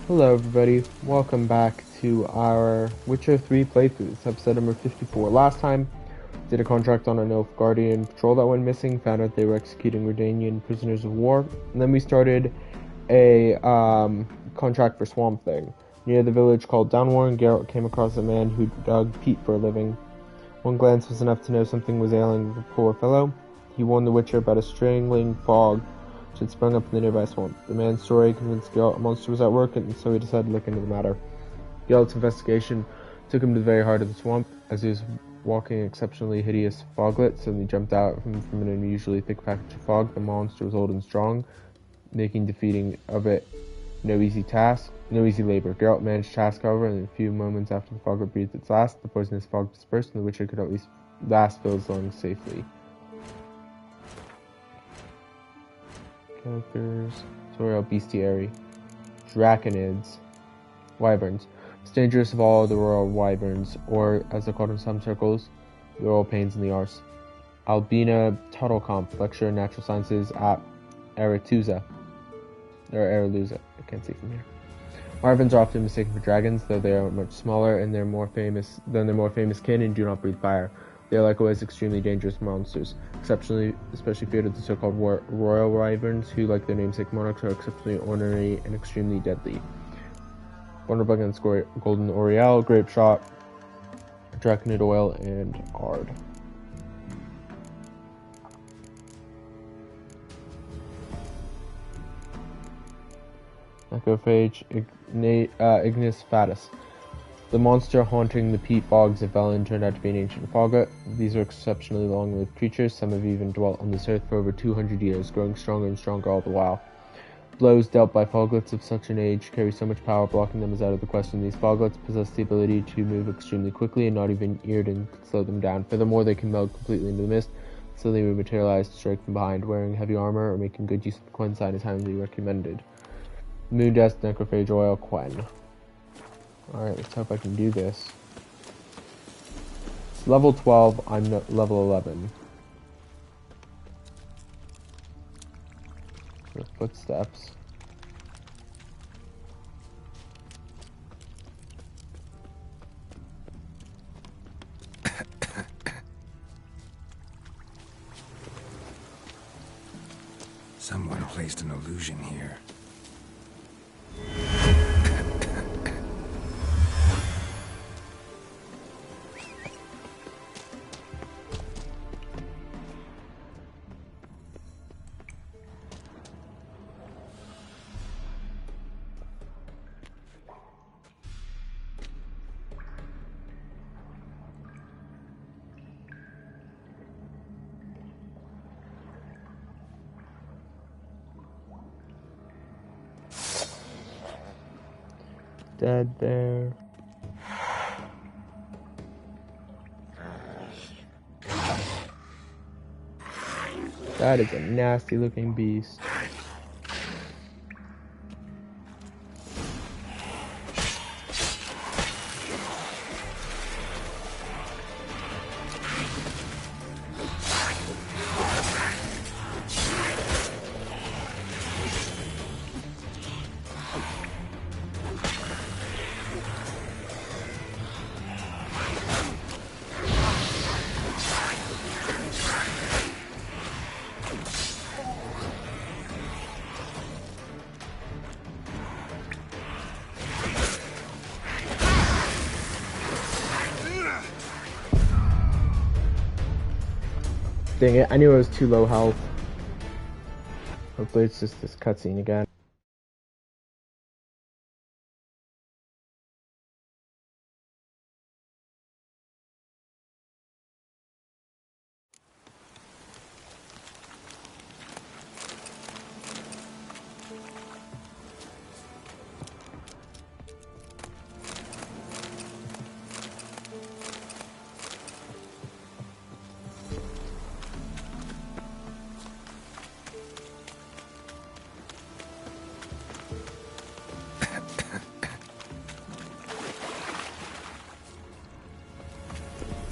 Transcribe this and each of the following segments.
Hello everybody, welcome back to our Witcher 3 playthrough. This is episode number 54. Last time, did a contract on a Nilfgaardian patrol that went missing, found out they were executing Redanian prisoners of war, and then we started a contract for Swamp Thing. Near the village called Downwarren, Geralt came across a man who dug peat for a living. One glance was enough to know something was ailing the poor fellow. He warned the Witcher about a strangling fog which had sprung up in the nearby swamp. The man's story convinced Geralt a monster was at work, and so he decided to look into the matter. Geralt's investigation took him to the very heart of the swamp. As he was walking, an exceptionally hideous foglet suddenly jumped out from an unusually thick package of fog. The monster was old and strong, making defeating of it no easy labor. Geralt managed the task, however, and in a few moments after the foglet breathed its last, the poisonous fog dispersed, and the Witcher could at least fill his lungs safely. Characters, tutorial, bestiary, draconids, wyverns. Most dangerous of all the royal wyverns, or as they're called in some circles, the royal pains in the arse. Albina Tuttlecomp, lecturer in natural sciences at Aretuza, or Areluza, I can't see from here. Wyverns are often mistaken for dragons, though they are much smaller and they're more famous kin and do not breathe fire. They are likewise extremely dangerous monsters, especially feared of the so-called royal wyverns, who, like their namesake monarchs, are exceptionally ornery and extremely deadly. Vulnerable against golden oriel, grape shot, draconid oil, and ard. Necrophage, Ignis Fatus. The monster haunting the peat bogs of Velen turned out to be an ancient foglet. These are exceptionally long-lived creatures. Some have even dwelt on this earth for over 200 years, growing stronger and stronger all the while. Blows dealt by foglets of such an age carry so much power, blocking them is out of the question. These foglets possess the ability to move extremely quickly, and not even Earden could slow them down. Furthermore, they can melt completely into the mist, so they will materialize to strike from behind. Wearing heavy armor or making good use of the Quen sign is highly recommended. Moondust, Necrophage Oil, Quen. Alright, let's hope I can do this. Level 12, I'm level 11. Footsteps. Someone placed an illusion here. Dead there. That is a nasty looking beast. Dang it, I knew it was too low health. Hopefully it's just this cutscene again.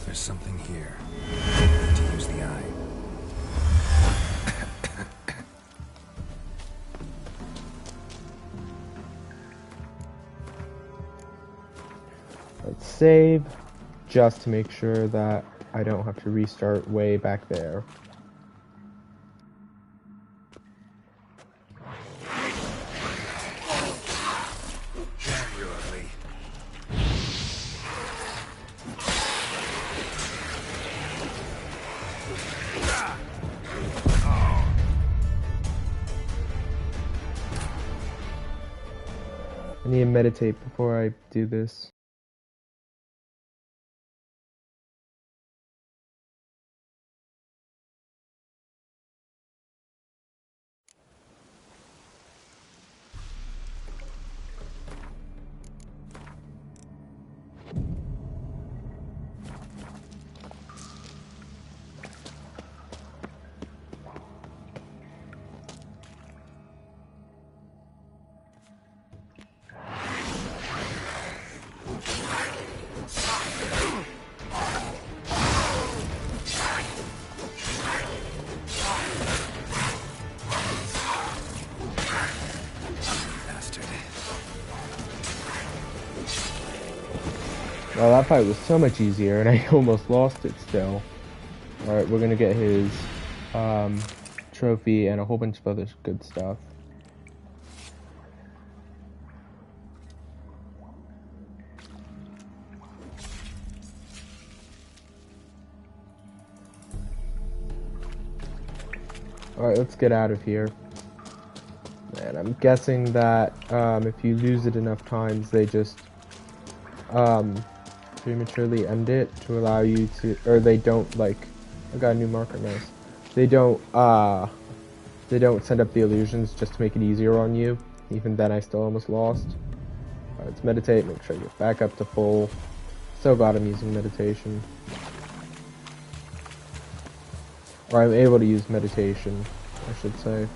There's something here. I need to use the eye. save just to make sure that I don't have to restart way back there. I need to meditate before I do this. Well, that fight was so much easier, and I almost lost it still. Alright, we're gonna get his trophy and a whole bunch of other good stuff. Alright, let's get out of here. And I'm guessing that if you lose it enough times, they just prematurely end it to allow you to, or they don't, like, I got a new marker, nice. They don't send up the illusions just to make it easier on you. Even then I still almost lost. Alright, let's meditate, make sure I get back up to full. So glad I'm using meditation. Or I'm able to use meditation, I should say.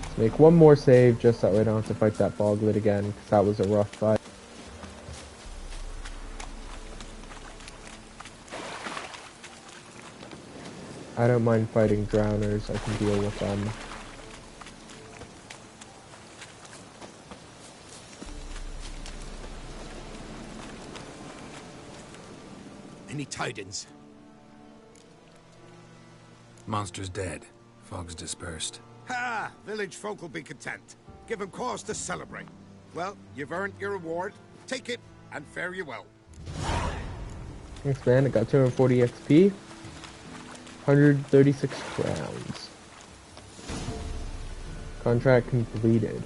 Let's make one more save just that way I don't have to fight that boglet again, because that was a rough fight. I don't mind fighting drowners, I can deal with them. Any tidings? Monster's dead. Fog's dispersed. Ha! Village folk will be content. Give them cause to celebrate. Well, you've earned your reward. Take it, and fare you well. Thanks, man. I got 240 XP. 136 crowns. Contract completed.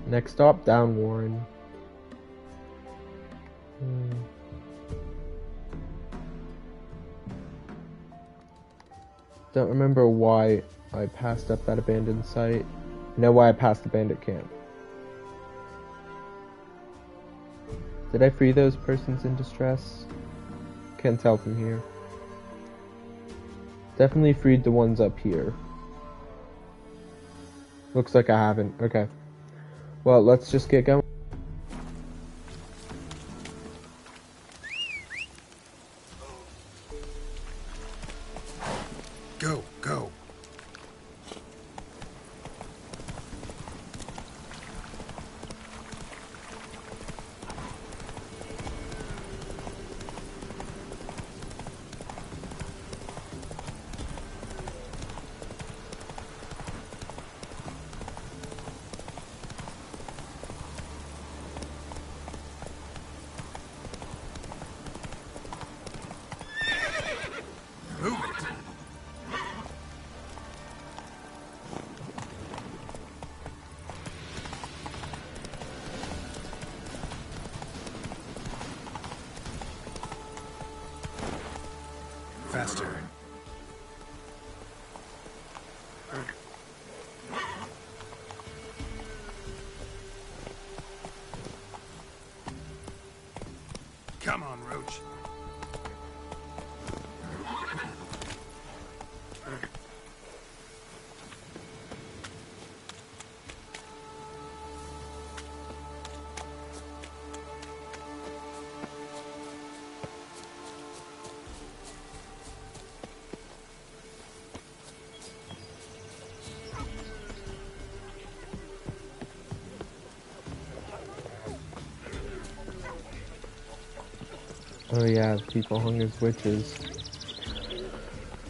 Next stop, Down Warren. Don't remember why I passed up that abandoned site. I know why I passed the bandit camp. Did I free those persons in distress? Can't tell from here. Definitely freed the ones up here. Looks like I haven't. Okay. Well, let's just get going. Go, go. Faster. Come on, Roach. Oh yeah, people hung as witches.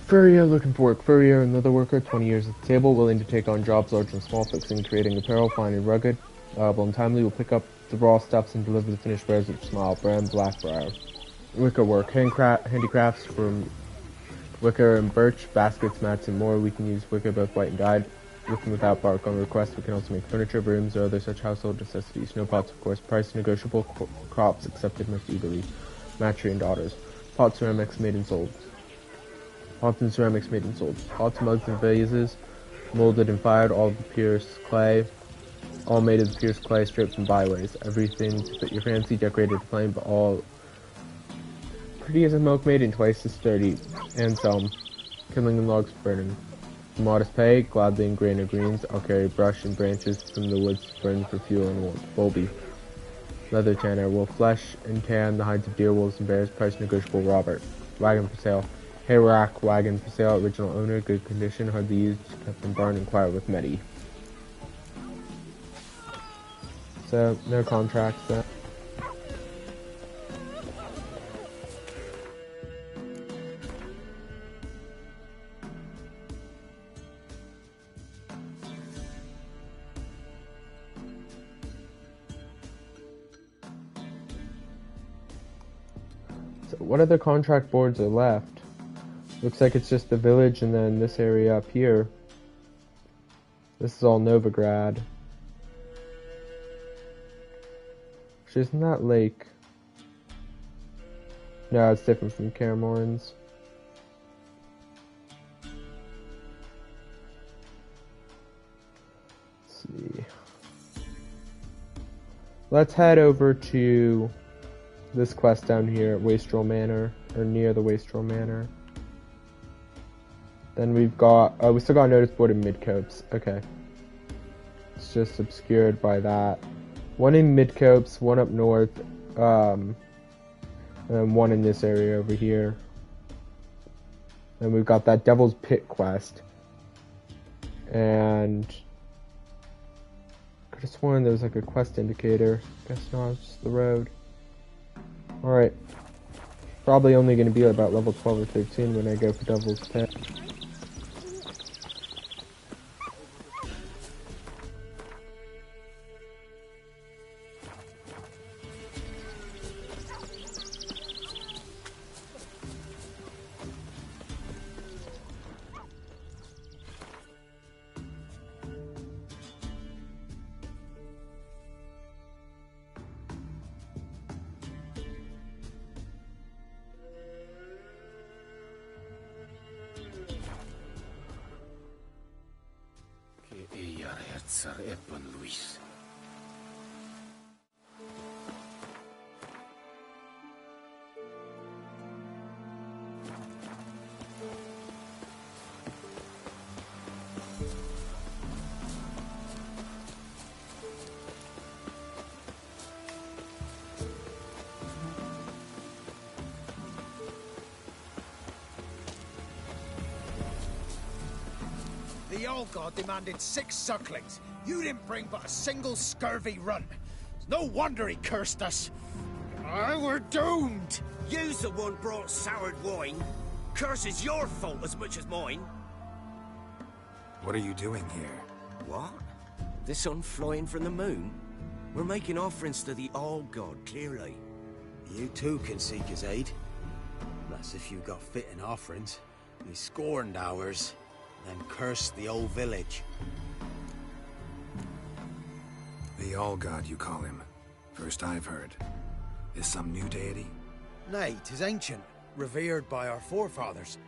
Furrier looking for work. Furrier, another worker, 20 years at the table, willing to take on jobs large and small, fixing, creating apparel, fine and rugged. Reliable and timely, will pick up the raw stuffs and deliver the finished wares with a smile. Brand Blackbriar. Wicker work. Handicrafts from wicker and birch, baskets, mats, and more. We can use wicker both white and dyed, with and without bark. On request, we can also make furniture, brooms, or other such household necessities. No pots, of course. Price negotiable. Crops accepted most eagerly. Matchery and daughters. Pot ceramics made and sold. Pots and ceramics made and sold. Pots, mugs, and vases, molded and fired, all of the pierced clay. All made of the pierced clay straight from byways. Everything to fit your fancy, decorated to flame, but all pretty as a milkmaid and twice as sturdy. And some. Kindling and logs burning. For modest pay, gladly in grain or greens, I'll carry brush and branches from the woods to burn for fuel and warmth. Bulby. Leather tanner. Will flesh and tan the hides of deer, wolves, and bears. Price negotiable. Robert. Wagon for sale. Hayrack wagon for sale. Original owner. Good condition. Hardly used. Kept in barn. Inquire with Medi. So, no contracts then. So what other contract boards are left? Looks like it's just the village and then this area up here. This is all Novigrad. Isn't that lake? No, it's different from Kaer Morhen. Let's see. Let's head over to this quest down here at Wastrel Manor, or near the Wastrel Manor. Then we've got, we still got a notice board in Midcopes. Okay. It's just obscured by that. One in Midcopes, one up north, and then one in this area over here. And we've got that Devil's Pit quest. And could have sworn there was like a quest indicator. Guess not, it's just the road. Alright. Probably only going to be about level 12 or 13 when I go for Devil's Pit. Luis. The Edaug-Ethanb demanded 6 sucklings. You didn't bring but a single scurvy run. It's no wonder he cursed us. We're doomed. You's the one brought soured wine. Curse is your fault as much as mine. What are you doing here? What? The sun flying from the moon? We're making offerings to the All-God, clearly. You too can seek his aid. That's if you got fitting offerings. He scorned ours, then cursed the old village. The All-God, you call him. First I've heard. Is some new deity? Nay, 'tis ancient, revered by our forefathers.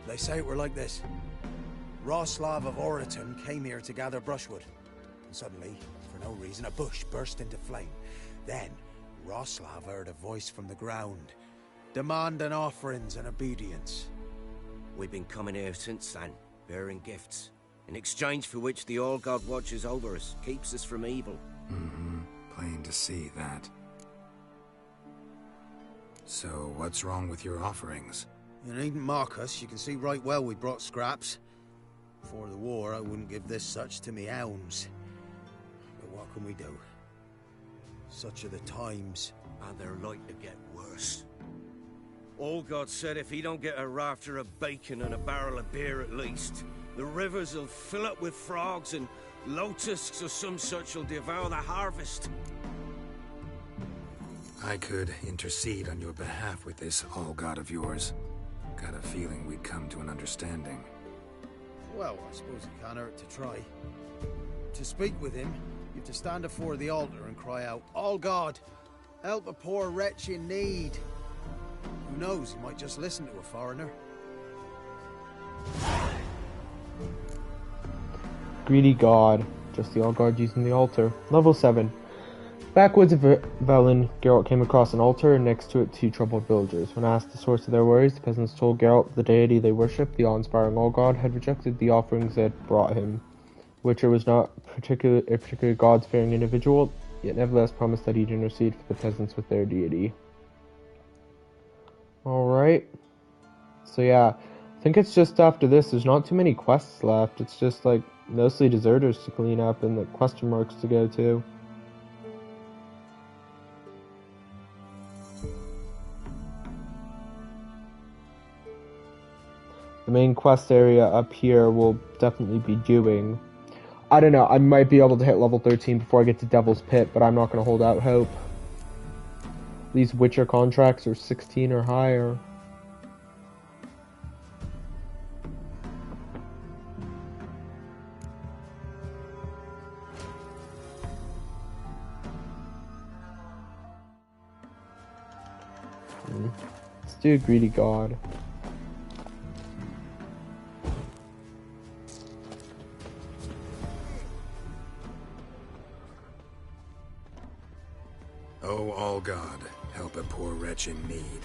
They say it were like this. Roslav of Oriton came here to gather brushwood. And suddenly, for no reason, a bush burst into flame. Then, Roslav heard a voice from the ground, demanding offerings and obedience. We've been coming here since then, bearing gifts, in exchange for which the All-God watches over us, keeps us from evil. Mm-hmm. Plain to see that. So, what's wrong with your offerings? You needn't mock us, you can see right well we brought scraps. Before the war, I wouldn't give this such to me hounds. But what can we do? Such are the times. And they're like to get worse. Olgard said if he don't get a rafter of bacon and a barrel of beer at least, the rivers will fill up with frogs and lotuses or some such will devour the harvest. I could intercede on your behalf with this all-god of yours. Got a feeling we'd come to an understanding. Well, I suppose it can't hurt to try. To speak with him, you have to stand before the altar and cry out, "All God, help a poor wretch in need." Who knows, he might just listen to a foreigner. Greedy god. Just the all-god using the altar. Level 7. Backwoods of Velen, Geralt came across an altar and next to it 2 troubled villagers. When asked the source of their worries, the peasants told Geralt the deity they worshipped, the awe-inspiring all-god, had rejected the offerings they had brought him. Witcher was not a particular god-fearing individual, yet nevertheless promised that he'd intercede for the peasants with their deity. Alright. So yeah, I think it's just after this, there's not too many quests left. It's just like mostly deserters to clean up and the question marks to go to. The main quest area up here will definitely be doing. I don't know, I might be able to hit level 13 before I get to Devil's Pit, but I'm not going to hold out hope. These Witcher contracts are 16 or higher. Let's do a greedy god. Oh, all God, help a poor wretch in need.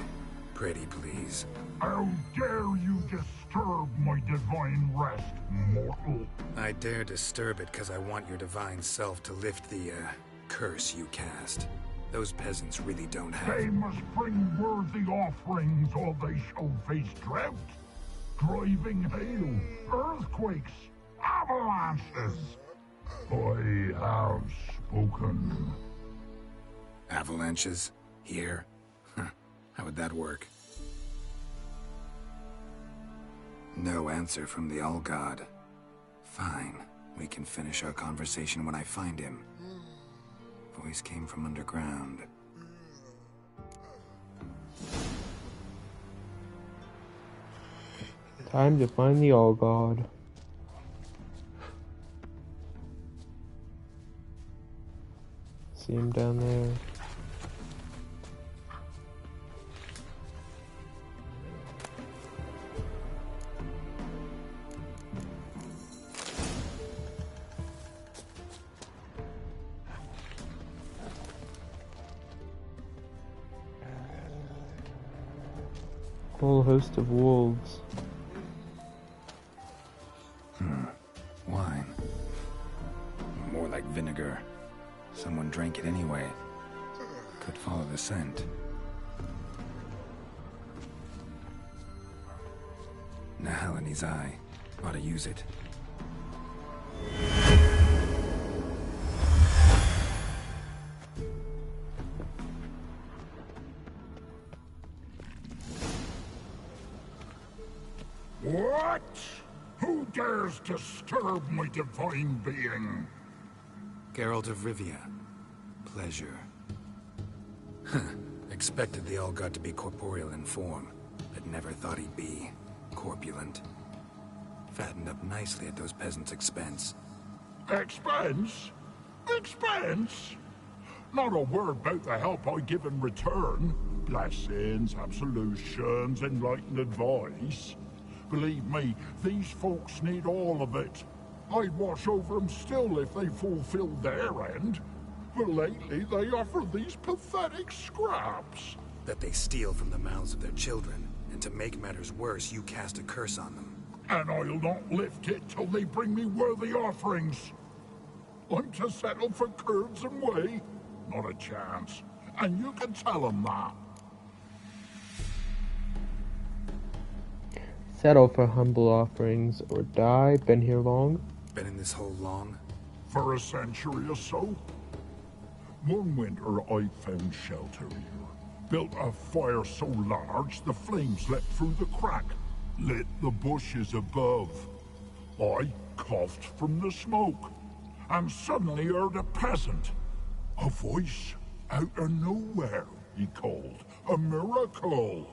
Pretty please. How dare you disturb my divine rest, mortal? I dare disturb it because I want your divine self to lift the, curse you cast. Those peasants really don't have... They must bring worthy offerings or they shall face drought, driving hail, earthquakes, avalanches. I have spoken. Avalanches? Here? Huh. How would that work? No answer from the All-God. Fine. We can finish our conversation when I find him. Voice came from underground. Time to find the All-God. See him down there. Whole host of wolves. Wine. More like vinegar. Someone drank it anyway. Could follow the scent. Nahalani's eye. Ought to use it. What? Who dares disturb my divine being? Geralt of Rivia. Pleasure. Expected the All-God to be corporeal in form, but never thought he'd be corpulent. Fattened up nicely at those peasants' expense. Expense? Expense? Not a word about the help I give in return. Blessings, absolutions, enlightened advice. Believe me, these folks need all of it. I'd watch over them still if they fulfilled their end. But lately they offer these pathetic scraps. That they steal from the mouths of their children, and to make matters worse, you cast a curse on them. And I'll not lift it till they bring me worthy offerings. I'm to settle for curds and whey? Not a chance. And you can tell them that. Settle for humble offerings or die. Been here long? Been in this hole long? For a century or so. One winter I found shelter here. built a fire so large the flames leapt through the crack, lit the bushes above. I coughed from the smoke, and suddenly heard a peasant. A voice out of nowhere, he called. A miracle.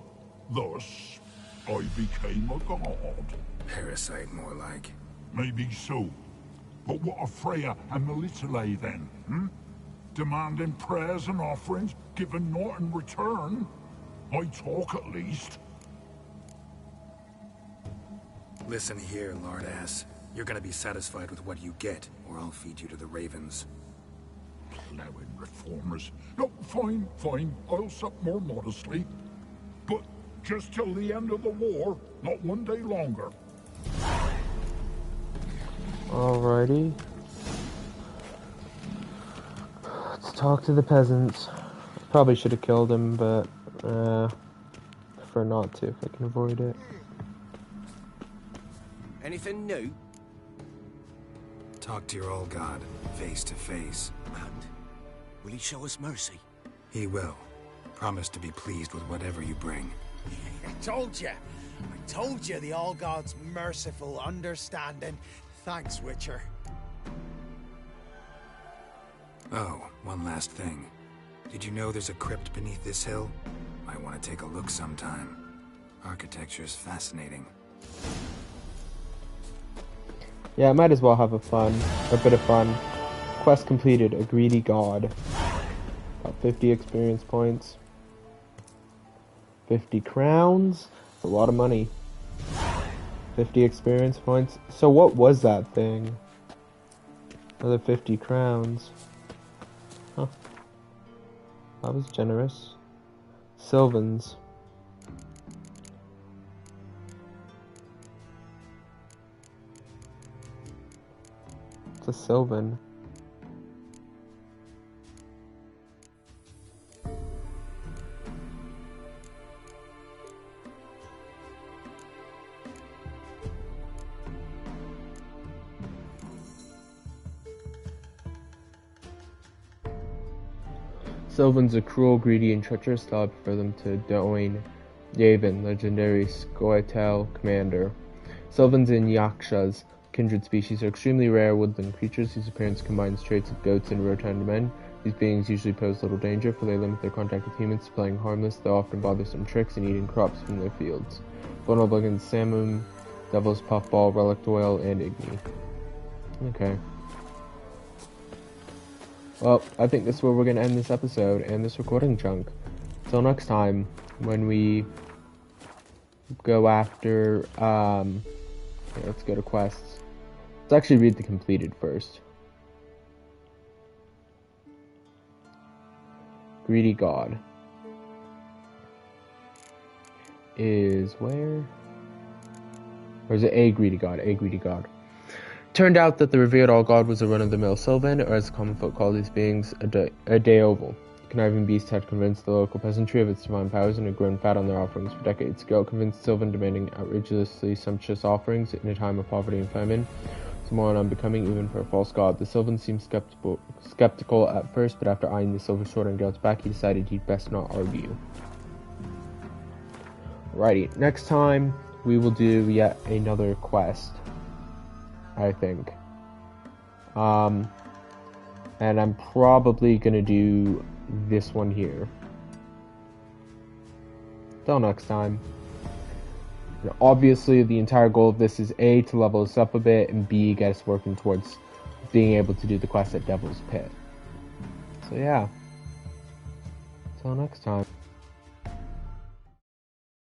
Thus, I became a god. Parasite, more like. Maybe so. But what of Freya and Melitele then, Demanding prayers and offerings, giving naught in return? I talk at least. Listen here, Lord Ass. You're gonna be satisfied with what you get, or I'll feed you to the ravens. Plowing reformers. No, fine. I'll sup more modestly. But just till the end of the war, not one day longer. Alrighty. Let's talk to the peasants. Probably should have killed him, but prefer not to if I can avoid it. Anything new? Talk to your old god, face to face. And will he show us mercy? He will. Promise to be pleased with whatever you bring. I told you the All-God's merciful, understanding. Thanks, Witcher. Oh, one last thing. Did you know there's a crypt beneath this hill? Might want to take a look sometime. Architecture's fascinating. Yeah, I might as well have a bit of fun. Quest completed, a greedy god. Got 50 experience points. 50 crowns. That's a lot of money. 50 experience points. So what was that thing? Another 50 crowns. Huh. That was generous. Sylvans. It's a Sylvan. Sylvans are cruel, greedy, and treacherous, so I prefer them to Doin Yavin, legendary Scoia'tael commander. Sylvans and Yakshas, kindred species, are extremely rare woodland creatures whose appearance combines traits of goats and rotund men. These beings usually pose little danger, for they limit their contact with humans to playing harmless, though often bothersome tricks and eating crops from their fields. Vulnerable against Samum, Devil's Puffball, Relic Oil, and Igni. Okay. Well, I think this is where we're going to end this episode and this recording chunk. Till next time, when we go after, let's go to quests. Let's actually read the completed first. Greedy God is where? Or is it a greedy God? A greedy God. Turned out that the revered all-god was a run-of-the-mill Sylvan, or as common folk call these beings, a Deoval. The conniving beast had convinced the local peasantry of its divine powers and had grown fat on their offerings for decades. Geralt convinced Sylvan demanding outrageously sumptuous offerings in a time of poverty and famine was more unbecoming even for a false god. The Sylvan seemed skeptical at first, but after eyeing the silver sword on Geralt's back, he decided he'd best not argue. Alrighty, next time we will do yet another quest, I think. And I'm probably gonna do this one here. Till next time. And obviously, the entire goal of this is A, to level us up a bit, and B, get us working towards being able to do the quest at Devil's Pit. So yeah. Till next time.